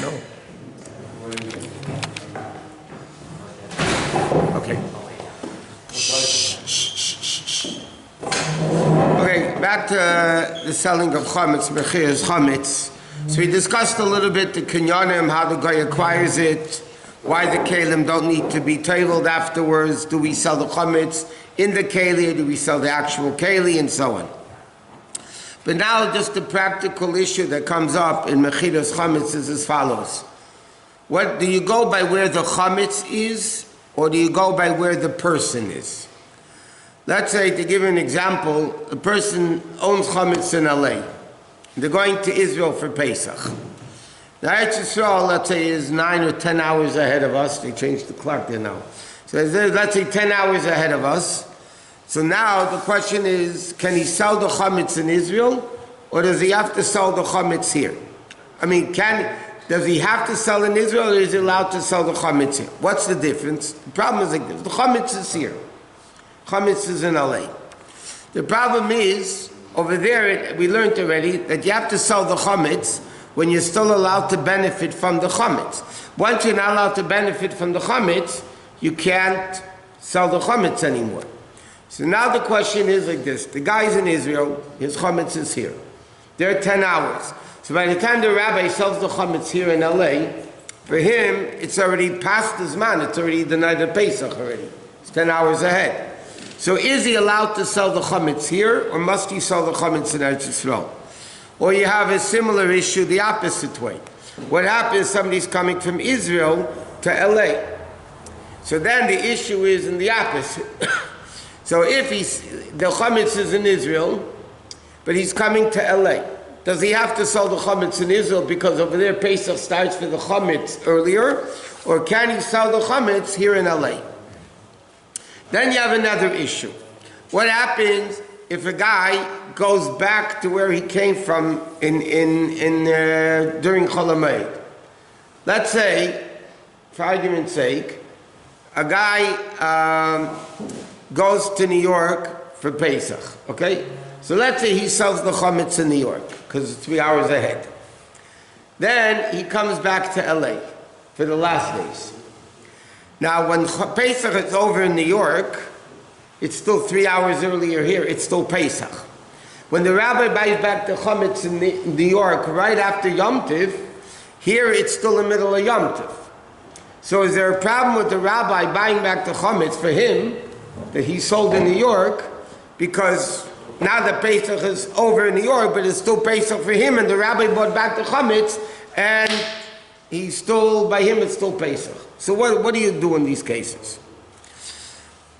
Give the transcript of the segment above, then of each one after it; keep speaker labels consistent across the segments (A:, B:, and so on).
A: No. Okay. Okay, back to the selling of chametz, mechir's chametz. So we discussed a little bit the kinyanim, how the guy acquires it, why the kalim don't need to be tabled afterwards. Do we sell the chametz in the keli, or do we sell the actual keli, and so on. But now just the practical issue that comes up in mechir's chametz is as follows. What do you go by where the chametz is, or do you go by where the person is? Let's say, to give an example, a person owns chametz in LA. They're going to Israel for Pesach. The Eretz Yisrael, let's say, is 9 or 10 hours ahead of us. They changed the clock there now. So let's say 10 hours ahead of us. So now the question is, can he sell the chametz in Israel, or does he have to sell the chametz here? I mean, does he have to sell in Israel, or is he allowed to sell the chametz here? What's the difference? The problem is like this. The chametz is here. Chametz is in LA. The problem is, over there, we learned already that you have to sell the chametz when you're still allowed to benefit from the chametz. Once you're not allowed to benefit from the chametz, you can't sell the chametz anymore. So now the question is like this. The guy's in Israel, his chametz is here. There are 10 hours. So by the time the rabbi sells the chametz here in LA, for him, it's already past his man. It's already the night of Pesach already. It's 10 hours ahead. So is he allowed to sell the chametz here, or must he sell the chametz in Eretz Yisrael? Or you have a similar issue the opposite way. What happens, somebody's coming from Israel to LA. So then the issue is in the opposite. So if the chametz is in Israel, but he's coming to LA, does he have to sell the chametz in Israel because over there Pesach starts for the chametz earlier, or can he sell the chametz here in LA? Then you have another issue. What happens if a guy goes back to where he came from during Chol HaMoed? Let's say, for argument's sake, a guy goes to New York for Pesach, okay? So let's say he sells the chametz in New York, because it's 3 hours ahead. Then he comes back to LA for the last days. Now, when Pesach is over in New York, it's still 3 hours earlier here, it's still Pesach. When the rabbi buys back the chametz in New York right after Yom Tiv, here it's still the middle of Yom Tiv. So is there a problem with the rabbi buying back the chametz for him that he sold in New York, because now the Pesach is over in New York, but it's still Pesach for him, and the rabbi bought back the chametz, and he's still, by him it's still Pesach. So what do you do in these cases?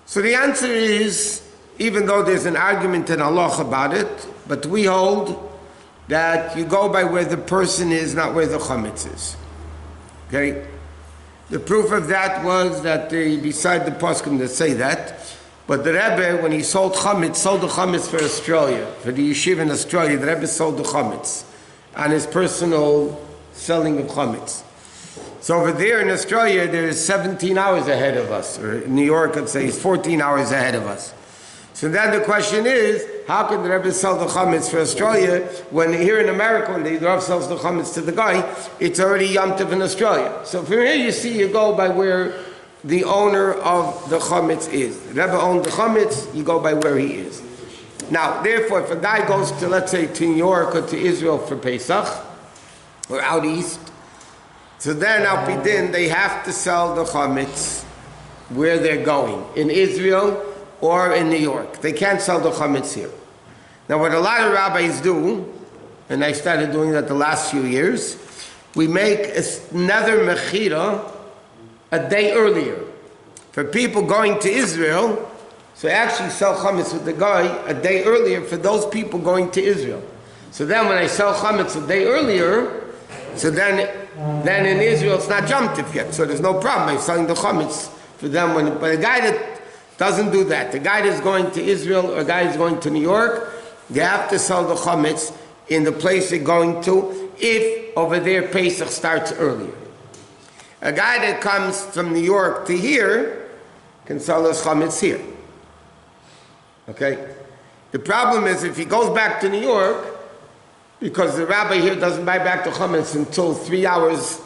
A: So the answer is, even though there's an argument in halacha about it, but we hold that you go by where the person is, not where the chametz is. Okay? The proof of that was that beside the poskim that say that, but the Rebbe, when he sold the chametz for Australia, for the yeshiva in Australia, the Rebbe sold the chametz on his personal selling of chametz. So over there in Australia, there's 17 hours ahead of us, or in New York, I'd say, it's 14 hours ahead of us. So then the question is, how can the Rebbe sell the chametz for Australia when here in America, when the Rav sells the chametz to the guy, it's already Yom Tov in Australia. So from here you see, you go by where the owner of the chametz is. The Rebbe owned the chametz, you go by where he is. Now, therefore, if a guy goes to, let's say, to New York or to Israel for Pesach, or out east, so then, al pi din, they have to sell the chametz where they're going, in Israel or in New York. They can't sell the chametz here. Now, what a lot of rabbis do, and I started doing that the last few years, we make another mechira a day earlier. For people going to Israel, so actually sell chametz with the guy a day earlier for those people going to Israel. So then when I sell chametz a day earlier, so then in Israel it's not Yom Tov yet, so there's no problem. I'm selling the chametz for them. But a guy that doesn't do that, the guy that's going to Israel or a guy that's going to New York, they have to sell the chametz in the place they're going to, if over there Pesach starts earlier. A guy that comes from New York to here can sell his chametz here. Okay? The problem is if he goes back to New York, because the rabbi here doesn't buy back the chametz until 3 hours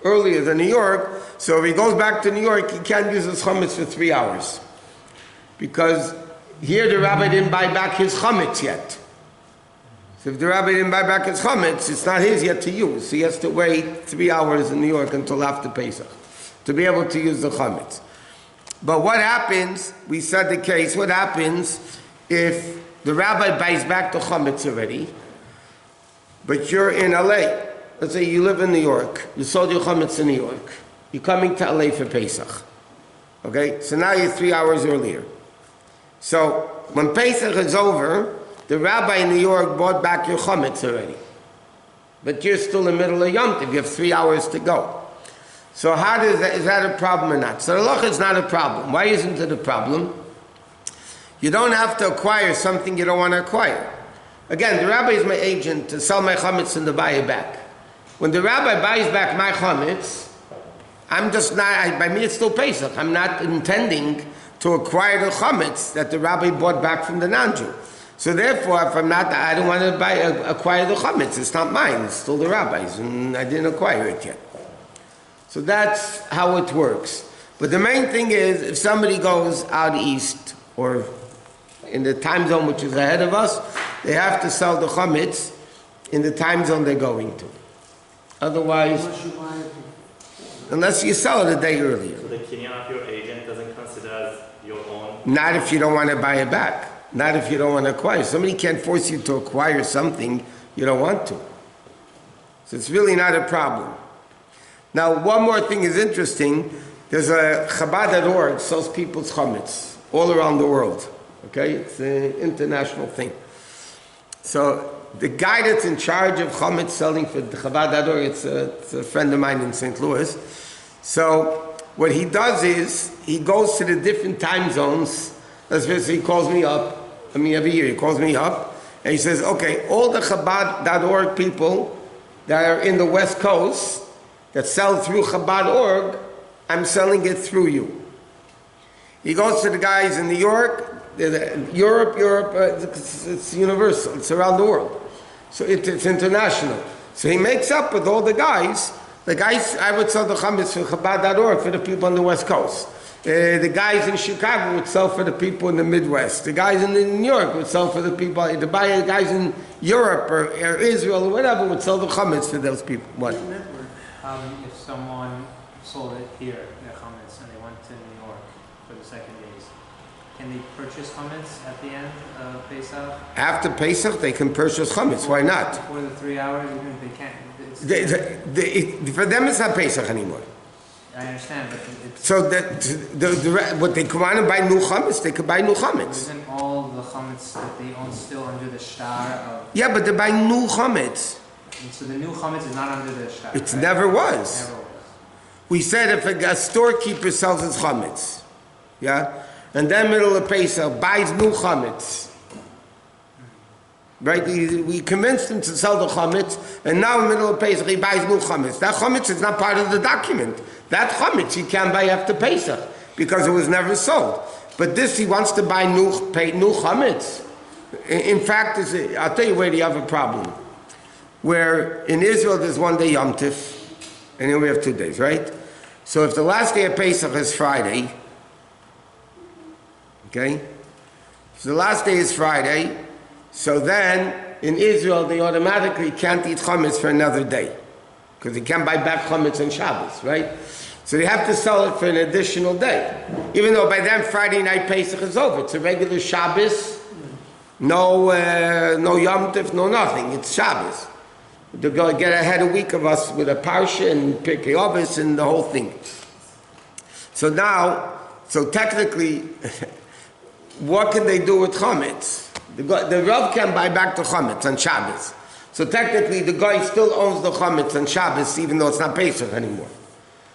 A: earlier than New York, so if he goes back to New York, he can't use his chametz for 3 hours. Because here the rabbi didn't buy back his chametz yet. So if the rabbi didn't buy back his chametz, it's not his yet to use. He has to wait 3 hours in New York until after Pesach to be able to use the chametz. But what happens, we said the case, what happens if the rabbi buys back the chametz already, but you're in LA? Let's say you live in New York, you sold your chametz in New York, you're coming to LA for Pesach. Okay, so now you're 3 hours earlier. So when Pesach is over, the rabbi in New York bought back your chametz already. But you're still in the middle of Yom Tov, you have 3 hours to go. So how does that, is that a problem or not? So the halacha is not a problem. Why isn't it a problem? You don't have to acquire something you don't want to acquire. Again, the rabbi is my agent to sell my chametz and to buy it back. When the rabbi buys back my chametz, I'm just not, by me it's still Pesach. I'm not intending to acquire the chametz that the rabbi bought back from the non-Jew. So therefore, if I'm not, I don't want to acquire the chametz. It's not mine. It's still the rabbi's, and I didn't acquire it yet. So that's how it works. But the main thing is, if somebody goes out east or in the time zone which is ahead of us, they have to sell the chametz in the time zone they're going to. Otherwise, unless you sell it a day earlier.
B: So the kinyan of your agent doesn't consider as your own?
A: Not if you don't want to buy it back. Not if you don't want to acquire. Somebody can't force you to acquire something you don't want to. So it's really not a problem. Now, one more thing is interesting. There's a Chabad.org sells people's chametz all around the world. Okay? It's an international thing. So the guy that's in charge of chametz selling for the Chabad.org, it's a friend of mine in St. Louis. So what he does is, he goes to the different time zones. Let's say he calls me up. Every year he calls me up. And he says, okay, all the Chabad.org people that are in the West Coast, that sell through Chabad.org, I'm selling it through you. He goes to the guys in New York, Europe, it's universal, it's around the world. So it's international. So he makes up with all the guys, I would sell the chametz for Chabad.org for the people on the West Coast. The guys in Chicago would sell for the people in the Midwest. The guys in New York would sell for the people, the guys in Europe or Israel or whatever would sell the chametz for those people. What?
C: If someone sold it here, their chametz, and they went to New York for the second days, can they purchase chametz at the end of Pesach?
A: After Pesach, they can purchase chametz. Why not?
C: Before the 3 hours, even if they can't.
A: For them, it's not Pesach anymore.
C: I understand, but it's...
A: So what they come on and buy new chametz, they could buy new chametz.
C: Isn't all the chametz that they own still under the shtar of...
A: Yeah, but they're buying new chametz.
C: And so the new chametz is not under the shtar.
A: It never was.
C: Never was.
A: We said if a storekeeper sells his chametz, yeah, and then middle of Pesach buys new chametz, right? We convinced him to sell the chametz, and now in the middle of Pesach he buys new chametz. That chametz is not part of the document. That chametz you can't buy after Pesach because it was never sold. But this he wants to buy new chametz. In fact, I'll tell you where you have a problem. Where in Israel there's one day Yom Tov, and then we have 2 days, right? So if the last day of Pesach is Friday, okay? So the last day is Friday, so then in Israel they automatically can't eat chametz for another day, because they can't buy back chametz on Shabbos, right? So they have to sell it for an additional day, even though by then Friday night Pesach is over. It's a regular Shabbos, no Yom Tov, no nothing. It's Shabbos. They're going to get ahead a week of us with a parsha and Pirkei Avos and the whole thing. So now, technically, what can they do with chametz? The Rav can buy back the chametz on Shabbos. So technically, the guy still owns the chametz on Shabbos, even though it's not Pesach anymore.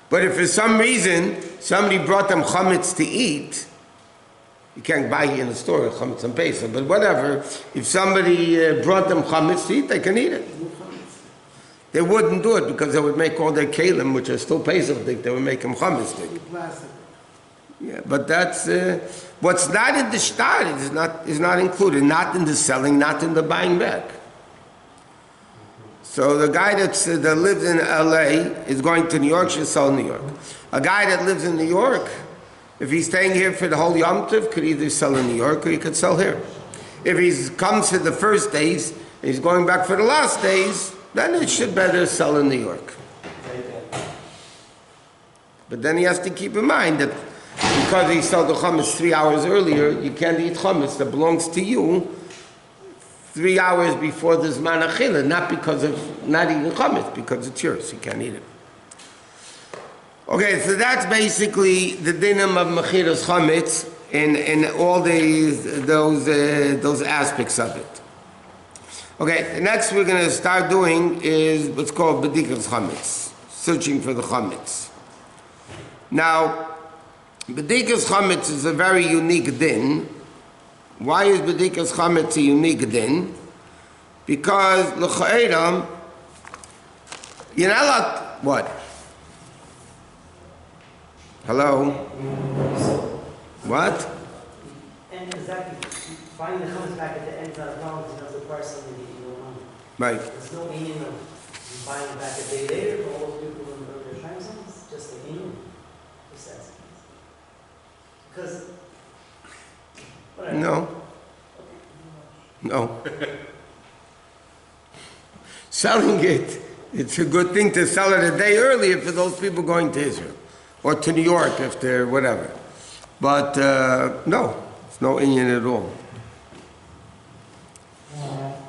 A: But if for some reason somebody brought them chametz to eat, you can't buy in the store chametz on Pesach, but whatever. If somebody brought them chametz to eat, they can eat it. They wouldn't do it because they would make all their kalim, which are still Pesach, they would make them chametz. Yeah, but that's what's not in the shtar is not included, not in the selling, not in the buying back. So the guy that lives in LA is going to New York, should sell in New York. A guy that lives in New York, if he's staying here for the whole Yom Tov, could either sell in New York or he could sell here. If he comes for the first days, and he's going back for the last days, then it should better sell in New York. But then he has to keep in mind that because he sold the chametz 3 hours earlier, you can't eat chametz that belongs to you 3 hours before the Zman Achila, not because of not eating chametz, because it's yours, you can't eat it. Okay, so that's basically the dinim of mechiras chametz in all those aspects of it. Okay, the next we're going to start doing is what's called Bedikat chametz, searching for the chametz. Now, Bedikat chametz is a very unique din. Why is Bedikat chametz a unique din? Because l'cha'eram, you're not allowed, what? Hello? What?
D: And exactly, finding the chametz back at the end of the round doesn't require something that you don't know.
A: Right.
D: There's no meaning of buying it back a day later for all those people in their time zones. Just the meaning. Because
A: no. Selling it, it's a good thing to sell it a day earlier for those people going to Israel or to New York if they're whatever. But no, it's no Indian at all.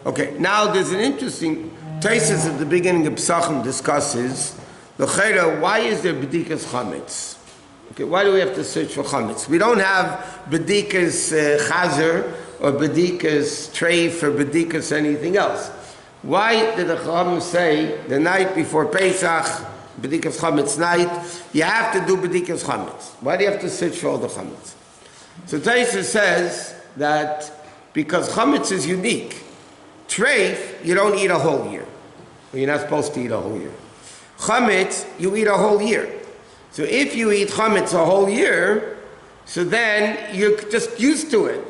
A: Okay, now there's an interesting Taisus at the beginning of Pesachim discusses the Chayra, why is there Bedikas Chametz? Okay, why do we have to search for chametz? We don't have bedikas chazer or bedikas treif or bedikas anything else. Why did the Chacham say the night before Pesach, bedikas chametz night, you have to do bedikas chametz? Why do you have to search for all the chametz? So Taisa says that because chametz is unique. Treif, you don't eat a whole year. Well, you're not supposed to eat a whole year. Chametz, you eat a whole year. So if you eat chametz a whole year, so then you're just used to it.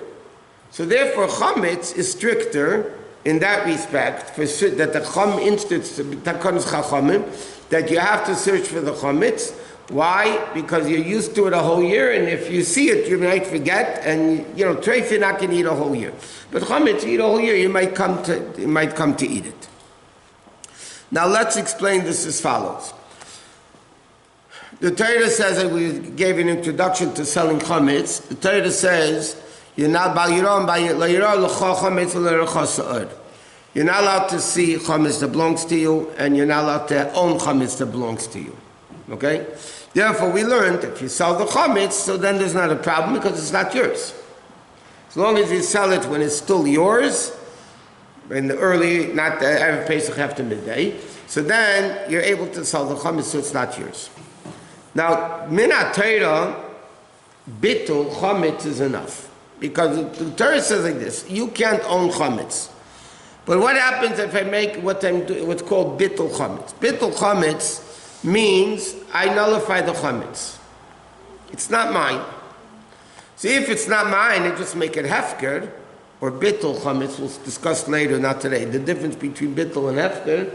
A: So therefore chametz is stricter in that respect, for that the chum instance, that you have to search for the chametz. Why? Because you're used to it a whole year, and if you see it, you might forget, and treif you're not going to eat a whole year. But chametz, you eat a whole year, you might come to eat it. Now let's explain this as follows. The Torah says, that we gave an introduction to selling chametz. The Torah says, you're not allowed to see chametz that belongs to you, and you're not allowed to own chametz that belongs to you. Okay? Therefore, we learned if you sell the chametz, so then there's not a problem because it's not yours. As long as you sell it when it's still yours, in the early, not the Erev Pesach after midday, so then you're able to sell the chametz, so it's not yours. Now, Minat Torah, bitul chametz is enough. Because the Torah says like this, you can't own chametz. But what happens if I make what's called bitul chametz? Bitul chametz means I nullify the chametz. It's not mine. So if it's not mine, I just make it hefker, or bitul chametz, we'll discuss later, not today, the difference between bitul and hefker.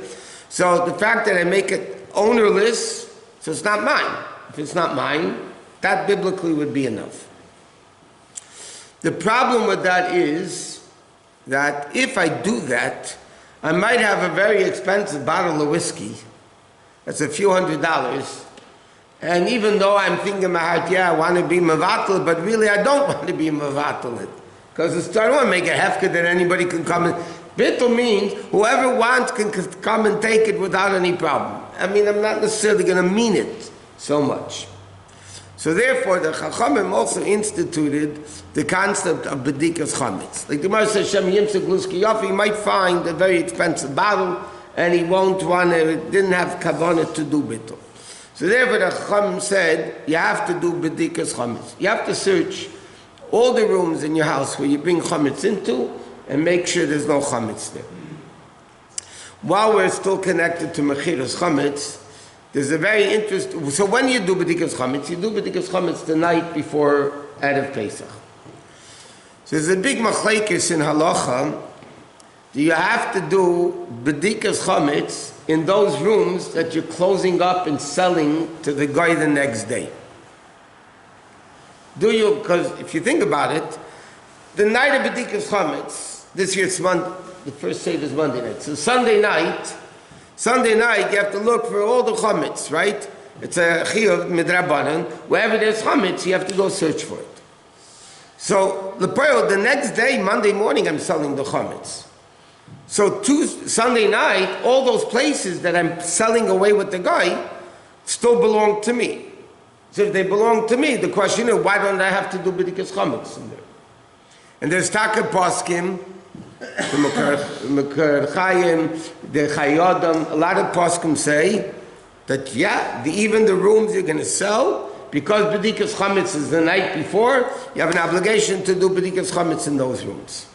A: So the fact that I make it ownerless, so it's not mine. If it's not mine, that biblically would be enough. The problem with that is that if I do that, I might have a very expensive bottle of whiskey. That's a few $100s. And even though I'm thinking in my heart, I want to be mevatel, but really I don't want to be mevatel it. Because I don't want to make a hefker that anybody can come and... Bittul means whoever wants can come and take it without any problem. I mean, I'm not necessarily going to mean it so much. So therefore, the Chachamim also instituted the concept of Bedikas chametz. Like the Gemara says, Shem Yimsek Luski Yofi, you might find a very expensive bottle, and he didn't have kavanah to do bittul. So therefore, the Chachamim said, you have to do Bedikas chametz. You have to search all the rooms in your house where you bring chametz into, and make sure there's no chametz there. While we're still connected to mechiras chametz, there's a very interesting... So when you do Bedikas chametz, you do Bedikas chametz the night before Erev Pesach. So there's a big machlekes in halacha. do you have to do Bedikas Chametz in those rooms that you're closing up and selling to the guy the next day? Do you? Because if you think about it, the night of Bedikas Chametz, this year it's Monday, the first Seder is Monday night. So Sunday night, you have to look for all the Chametz, right? It's a chiyuv midrabanan. Wherever there's Chametz, you have to go search for it. So the next day, Monday morning, I'm selling the Chametz. So Sunday night, all those places that I'm selling away with the guy still belong to me. So if they belong to me, the question is, why don't I have to do Bedikas Chametz in there? And there's Taka Poskim, the Mekar Chaim, the Chayodam, a lot of Poskim say that, even the rooms you're going to sell, because Bedikas Chametz is the night before, you have an obligation to do Bedikas Chametz in those rooms.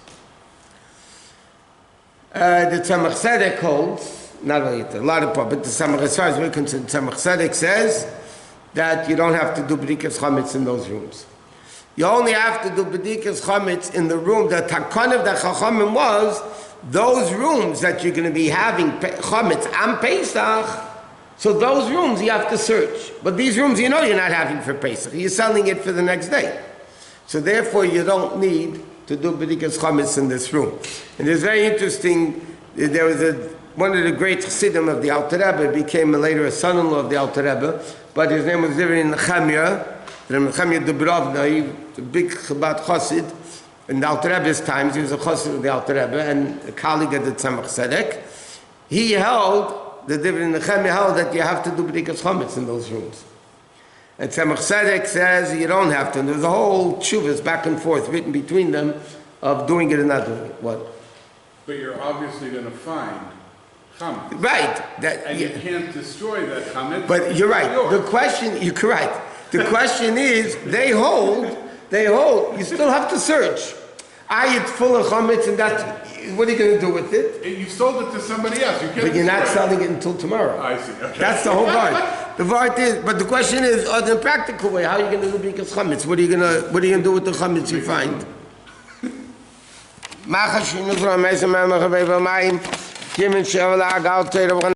A: The Tzemach Tzedek holds, not only a lot of, but the Tzemach, as far as we're concerned, Tzemach Tzedek says that you don't have to do Bedikas Chametz in those rooms. You only have to do Bedikas Chametz in the room. The takon of the Chachamim was those rooms that you're going to be having Chametz on Pesach. So those rooms you have to search. But these rooms you're not having for Pesach. You're selling it for the next day. So therefore you don't need to do Bedikas Chametz in this room. And it's very interesting, there was one of the great Chassidim of the Alter Rebbe, became later a son-in-law of the Alter Rebbe, but his name was Zivrin Nechemia, Nechemia Dubrovna, he was a big Chabad Chassid. In the Alter Rebbe's times, he was a Chassid of the Alter Rebbe and a colleague of the Tzemach Tzedek. He held, the Zivrin Nechemia held that you have to do Bedikas Chametz in those rooms. And Tzemach Tzedek says you don't have to. And there's a whole tshuvas back and forth written between them of doing it and not doing it. What?
E: But you're obviously going to find chametz.
A: Right.
E: And you can't destroy that chametz.
A: But you're right. The question, you're correct. The question is, they hold, you still have to search. It's full of chametz and what are you going to do with it?
E: You sold it to somebody else.
A: But you're not selling it until tomorrow.
E: I see. Okay. That's
A: the whole part. The part is, but the question is, in a practical way, how are you going to do Bedikas Chametz? What are you going to do with the chametz you find?